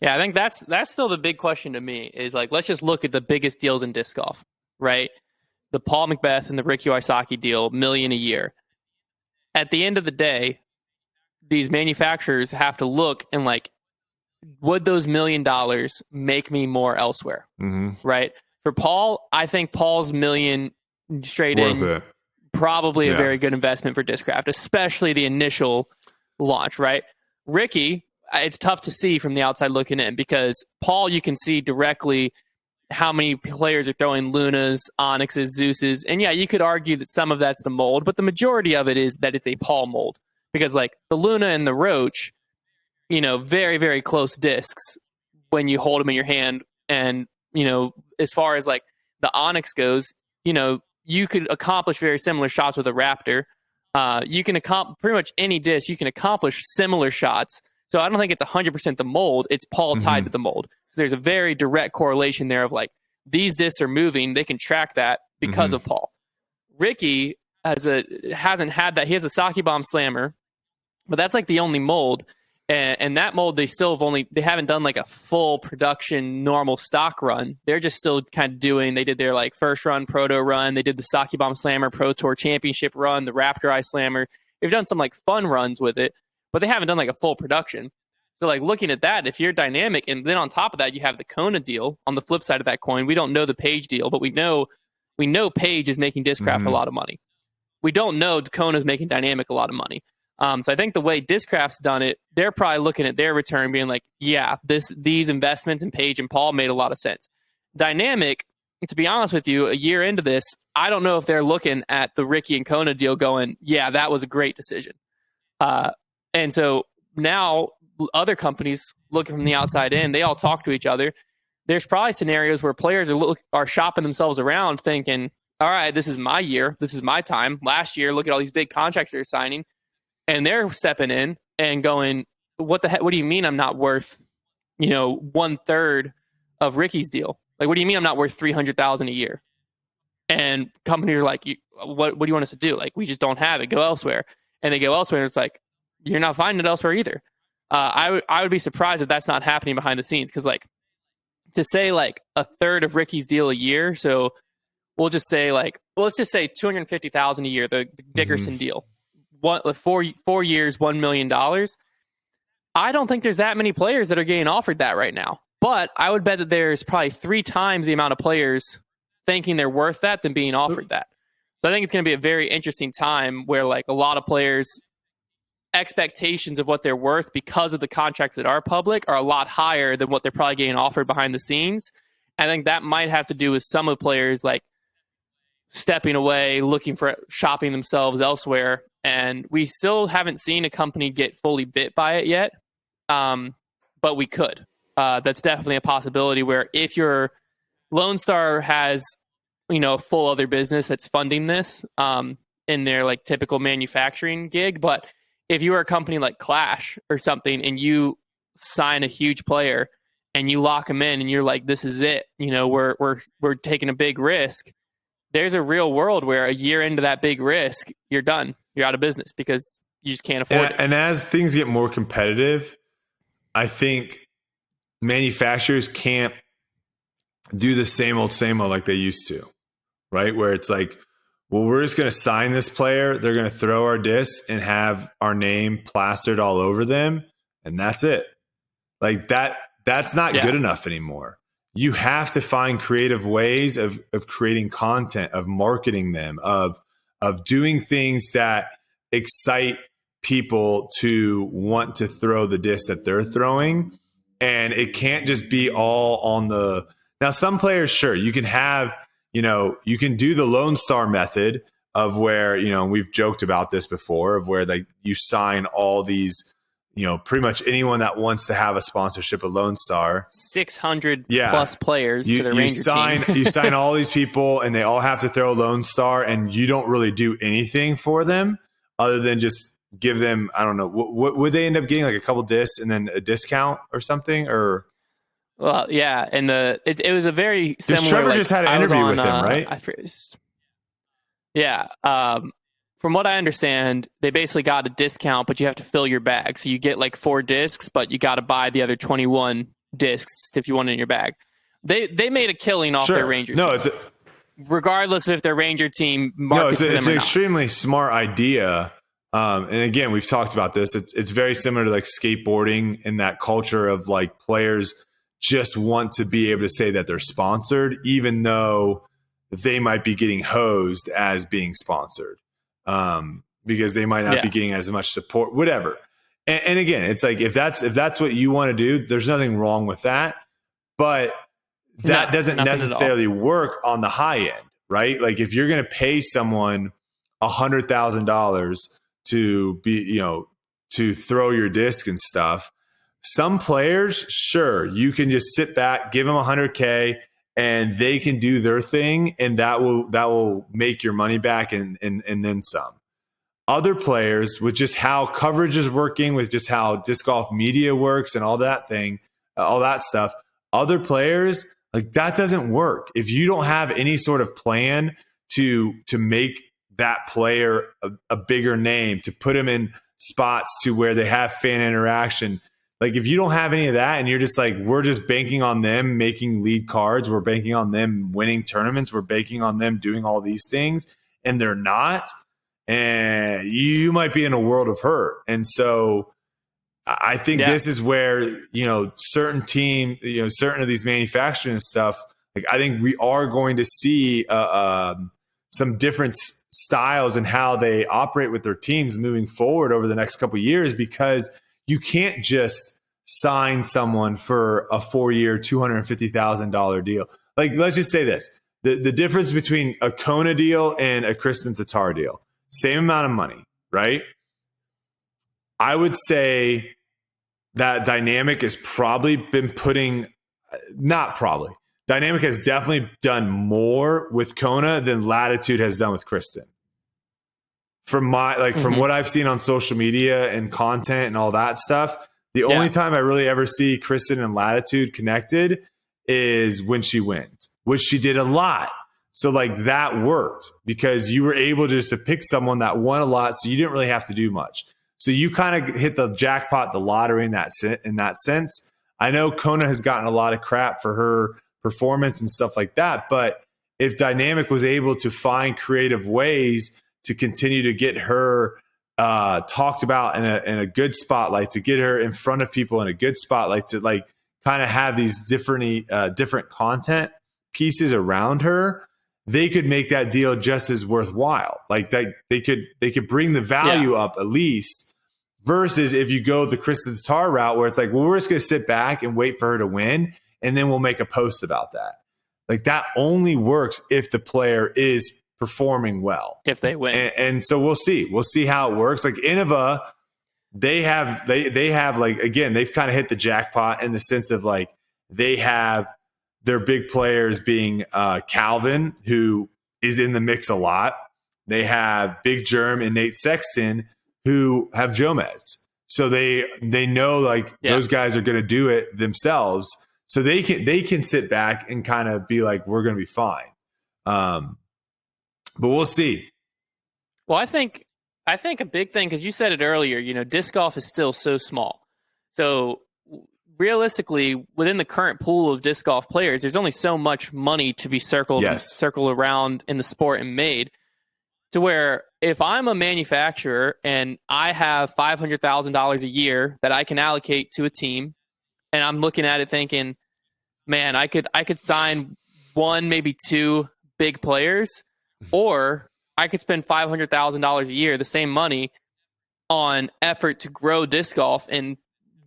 Yeah, I think that's still the big question to me is like, let's just look at the biggest deals in disc golf, right? The Paul McBeth and the Ricky Wysocki deal, million a year. At the end of the day, these manufacturers have to look and like, would those $1 million make me more elsewhere, Mm-hmm. right? For Paul, I think Paul's million straight Worth in it. probably a Yeah. very good investment for Discraft, especially the initial launch, right? Ricky, it's tough to see from the outside looking in because Paul, you can see directly how many players are throwing Lunas, Onyxes, Zeuses. And yeah, you could argue that some of that's the mold, but the majority of it is that it's a Paul mold because like the Luna and the Roach, very, very close discs when you hold them in your hand. And, as far as like the Onyx goes, you could accomplish very similar shots with a Raptor. You can accomplish pretty much any disc, you can accomplish similar shots. So I don't think it's 100% the mold. It's Paul tied Mm-hmm. to the mold. So there's a very direct correlation there of like these discs are moving. They can track that because Mm-hmm. of Paul. Ricky hasn't had that. He has a Saki Bomb Slammer, but that's like the only mold. And that mold, they haven't done like a full production normal stock run. They're just still kind of they did their like first run, proto run. They did the Saki Bomb Slammer Pro Tour Championship run, the Raptor Eye Slammer. They've done some like fun runs with it, but they haven't done like a full production. So like looking at that, if you're dynamic, and then on top of that, you have the Kona deal on the flip side of that coin. We don't know the Page deal, but we know Page is making Discraft a Mm-hmm. lot of money. We don't know Dakona's making Dynamic a lot of money. So I think the way Discraft's done it, they're probably looking at their return being like, yeah, these investments in Page and Paul made a lot of sense. Dynamic, to be honest with you, a year into this, I don't know if they're looking at the Ricky and Kona deal going, yeah, that was a great decision. And so now other companies looking from the outside in, they all talk to each other. There's probably scenarios where players are shopping themselves around thinking, all right, this is my year. This is my time. Last year, look at all these big contracts they're signing. And they're stepping in and going, what the heck? What do you mean I'm not worth, 1/3 of Ricky's deal? Like, what do you mean I'm not worth 300,000 a year? And companies are like, what do you want us to do? Like, we just don't have it. Go elsewhere. And they go elsewhere, and it's like, you're not finding it elsewhere either. I would be surprised if that's not happening behind the scenes because, like, to say like a third of Ricky's deal a year, so we'll just say like, well, let's just say 250,000 a year, the Mm-hmm. Dickerson deal, what, like 4 years, $1 million. I don't think there's that many players that are getting offered that right now. But I would bet that there's probably 3 times the amount of players thinking they're worth that than being offered that. So I think it's going to be a very interesting time where like a lot of players expectations of what they're worth because of the contracts that are public are a lot higher than what they're probably getting offered behind the scenes. I think that might have to do with some of the players like stepping away, looking for shopping themselves elsewhere. And we still haven't seen a company get fully bit by it yet. But we could. That's definitely a possibility where if your Lone Star has, a full other business that's funding this in their like typical manufacturing gig. But if you are a company like Clash or something and you sign a huge player and you lock them in and you're like, this is it, we're taking a big risk. There's a real world where a year into that big risk, you're done. You're out of business because you just can't afford it. And as things get more competitive, I think manufacturers can't do the same old like they used to, right? Where it's like, well, we're just going to sign this player. They're going to throw our disc and have our name plastered all over them. And that's it. Like that's not Yeah. good enough anymore. You have to find creative ways of creating content, of marketing them, of doing things that excite people to want to throw the disc that they're throwing. And it can't just be all on the now, some players, sure, you can have, you can do the Lone Star method of where, we've joked about this before, of where like you sign all these, pretty much anyone that wants to have a sponsorship of Lone Star. 600 Yeah. plus players to the You Ranger sign team. you sign all these people and they all have to throw Lone Star and you don't really do anything for them other than just give them, I don't know, what would they end up getting, like a couple discs and then a discount or something? Or Well, yeah, and it was a very because similar. Trevor Like just had an I was interview on, with him, right? yeah. From what I understand, they basically got a discount, but you have to fill your bag. So you get like 4 discs, but you got to buy the other 21 discs if you want it in your bag. They made a killing off their Ranger team. Regardless of if their Ranger team markets for them or not. It's an extremely smart idea. And again, we've talked about this. It's very similar to like skateboarding and that culture of like players just want to be able to say that they're sponsored, even though they might be getting hosed as being sponsored, because they might not be getting as much support, whatever. And again, it's like, if that's what you want to do, there's nothing wrong with that, but that doesn't necessarily work on the high end, right? Like if you're going to pay someone $100,000 to be, to throw your disc and stuff, some players, sure, you can just sit back, give them $100K, and they can do their thing, and that will make your money back and then some. Other players, with just how coverage is working, with just how disc golf media works and all that stuff, other players, like that doesn't work. If you don't have any sort of plan to make that player a bigger name, to put them in spots to where they have fan interaction, like if you don't have any of that and you're just like, we're just banking on them making lead cards, we're banking on them winning tournaments, we're banking on them doing all these things, and they're not, and you might be in a world of hurt. And so I think this is where, certain team, certain of these manufacturing and stuff, like I think we are going to see some different styles in how they operate with their teams moving forward over the next couple of years, because you can't just sign someone for a 4-year, $250,000 deal. Like, let's just say this. The difference between a Kona deal and a Kristin Tattar deal, same amount of money, right? I would say that Dynamic has probably been Dynamic has definitely done more with Kona than Latitude has done with Kristin. From what I've seen on social media and content and all that stuff, the only time I really ever see Kristin and Latitude connected is when she wins, which she did a lot. So like that worked because you were able just to pick someone that won a lot, so you didn't really have to do much. So you kind of hit the jackpot, the lottery in that sense. I know Kona has gotten a lot of crap for her performance and stuff like that, but if Dynamic was able to find creative ways to continue to get her talked about in a good spotlight, to get her in front of people in a good spotlight, to like kind of have these different content pieces around her, they could make that deal just as worthwhile. Like they could bring the value up at least, versus if you go the Kristin Tattar route where it's like, well, we're just going to sit back and wait for her to win, and then we'll make a post about that. Like that only works if the player is performing well, if they win. And so we'll see how it works. Like Innova, they have like, again, they've kind of hit the jackpot in the sense of like, they have their big players being Calvin, who is in the mix a lot. They have Big Germ and Nate Sexton, who have Jomez. So they know like those guys are going to do it themselves. So they can sit back and kind of be like, we're going to be fine. But we'll see. Well, I think a big thing, because you said it earlier, disc golf is still so small. So realistically, within the current pool of disc golf players, there's only so much money to be circled around in the sport and made, to where if I'm a manufacturer and I have $500,000 a year that I can allocate to a team, and I'm looking at it thinking, man, I could sign one, maybe two big players, or I could spend $500,000 a year, the same money, on effort to grow disc golf and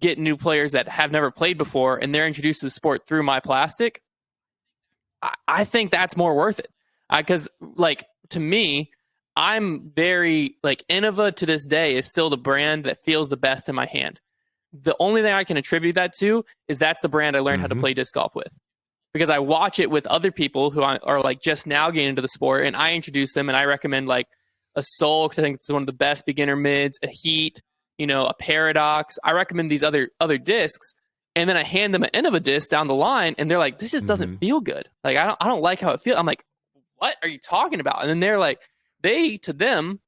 get new players that have never played before, and they're introduced to the sport through my plastic. I think that's more worth it. Because, like, to me, I'm very, like, Innova to this day is still the brand that feels the best in my hand. The only thing I can attribute that to is that's the brand I learned how to play disc golf with. Because I watch it with other people who are like just now getting into the sport, and I introduce them and I recommend like a Soul, because I think it's one of the best beginner mids, a Heat, a Paradox. I recommend these other discs, and then I hand them an Innova disc down the line, and they're like, this just doesn't feel good. Like I don't like how it feels. I'm like, what are you talking about? And then they're like, to them,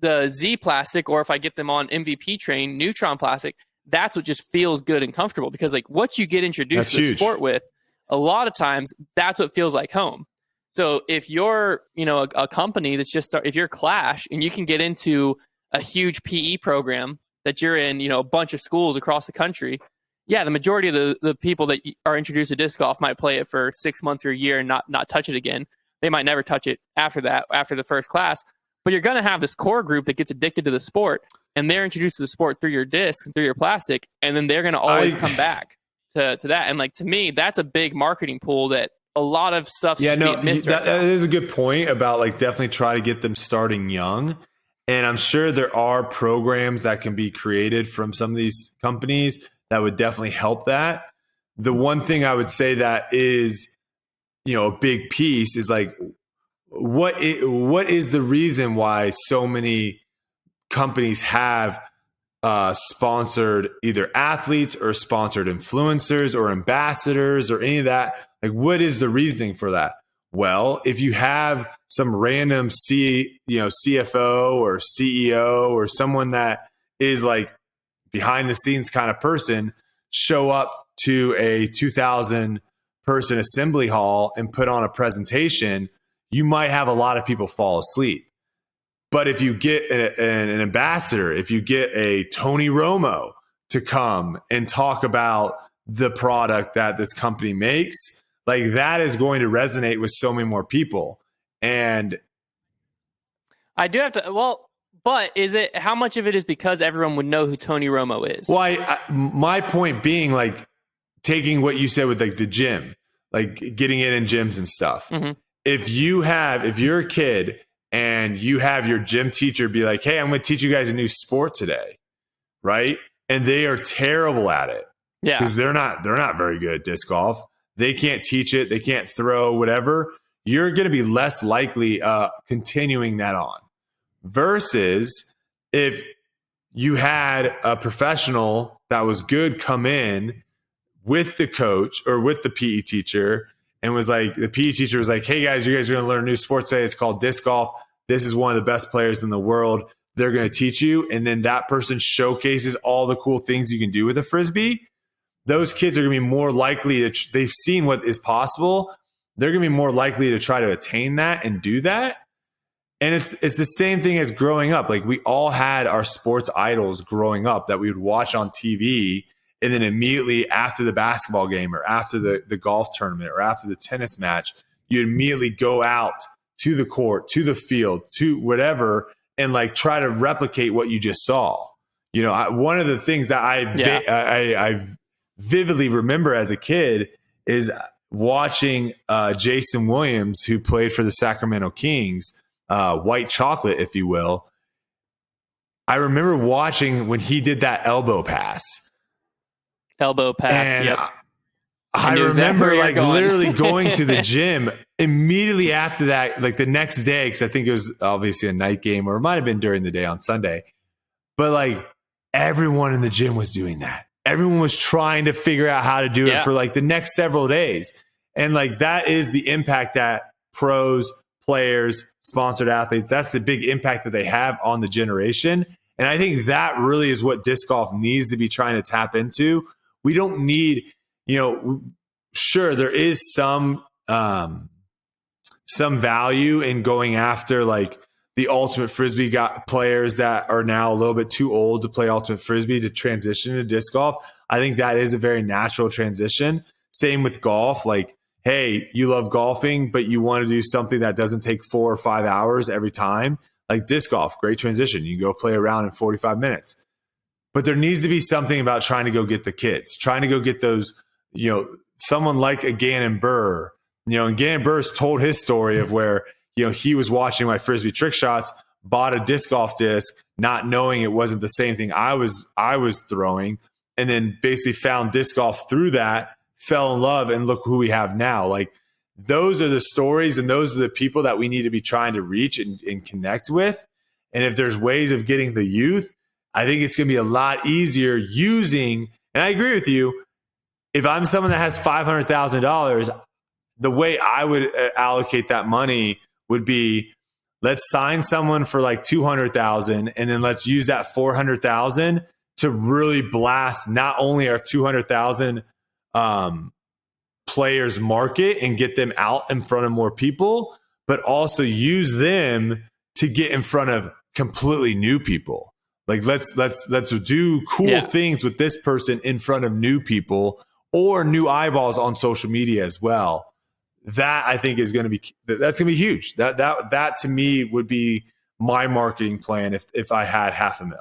the Z plastic, or if I get them on MVP train, Neutron plastic, that's what just feels good and comfortable, because like what you get introduced That's to the huge. sport with, a lot of times that's what feels like home. So if you're, a company that's if you're Clash and you can get into a huge PE program that you're in, a bunch of schools across the country, yeah, the majority of the people that are introduced to disc golf might play it for 6 months or a year and not touch it again. They might never touch it after that, after the first class. But you're going to have this core group that gets addicted to the sport, and they're introduced to the sport through your discs and through your plastic, and then they're going to always come back to that. And like, to me, that's a big marketing pool that a lot of stuff. Yeah, no, that is a good point about like definitely try to get them starting young. And I'm sure there are programs that can be created from some of these companies that would definitely help that. The one thing I would say that is, a big piece is like, what is the reason why so many companies have sponsored either athletes or sponsored influencers or ambassadors or any of that? Like, what is the reasoning for that? Well, if you have some random CFO or CEO or someone that is like behind the scenes kind of person show up to a 2,000 person assembly hall and put on a presentation, you might have a lot of people fall asleep. But if you get an ambassador, if you get a Tony Romo to come and talk about the product that this company makes, like that is going to resonate with so many more people. And I do have to, but is it, how much of it is because everyone would know who Tony Romo is? Well, my point being, like, taking what you said with like the gym, like getting it in gyms and stuff. Mm-hmm. If you're a kid and you have your gym teacher be like, hey, I'm going to teach you guys a new sport today, right? And they are terrible at it. Yeah. Because they're not very good at disc golf. They can't teach it. They can't throw, whatever. You're going to be less likely continuing that on. Versus if you had a professional that was good come in with the coach or with the PE teacher and was like, the PE teacher was like, hey guys, you guys are going to learn a new sport today. It's called disc golf. This is one of the best players in the world. They're going to teach you. And then that person showcases all the cool things you can do with a Frisbee. Those kids are going to be more likely to, they've seen what is possible. They're going to be more likely to try to attain that and do that. And it's the same thing as growing up. Like, we all had our sports idols growing up that we would watch on TV. And then immediately after the basketball game or after the golf tournament or after the tennis match, you immediately go out to the court, to the field, to whatever, and like try to replicate what you just saw. One of the things that I vividly remember as a kid is watching Jason Williams, who played for the Sacramento Kings, white chocolate, if you will. I remember watching when he did that elbow pass. And yep. I remember like literally going to the gym immediately after that, like the next day, because I think it was obviously a night game or it might have been during the day on Sunday. But like everyone in the gym was doing that. Everyone was trying to figure out how to do it for like the next several days. And like that is the impact that pros, players, sponsored athletes, that's the big impact that they have on the generation. And I think that really is what disc golf needs to be trying to tap into. We don't need, sure, there is some value in going after like the ultimate Frisbee players that are now a little bit too old to play ultimate Frisbee to transition to disc golf. I think that is a very natural transition. Same with golf. Like, hey, you love golfing, but you want to do something that doesn't take 4 or 5 hours every time. Like disc golf, great transition. You can go play around in 45 minutes. But there needs to be something about trying to go get the kids, trying to go get those, someone like a Gannon Burr. And Gannon Burr's told his story of where, he was watching my Frisbee trick shots, bought a disc golf disc, not knowing it wasn't the same thing I was throwing, and then basically found disc golf through that, fell in love, and look who we have now. Like, those are the stories and those are the people that we need to be trying to reach and connect with. And if there's ways of getting the youth, I think it's going to be a lot easier using, and I agree with you, if I'm someone that has $500,000, the way I would allocate that money would be, let's sign someone for like $200,000 and then let's use that $400,000 to really blast not only our 200,000 players market and get them out in front of more people, but also use them to get in front of completely new people. Like let's do cool things with this person in front of new people or new eyeballs on social media as well. That I think is going to be huge. That to me would be my marketing plan if I had $500,000.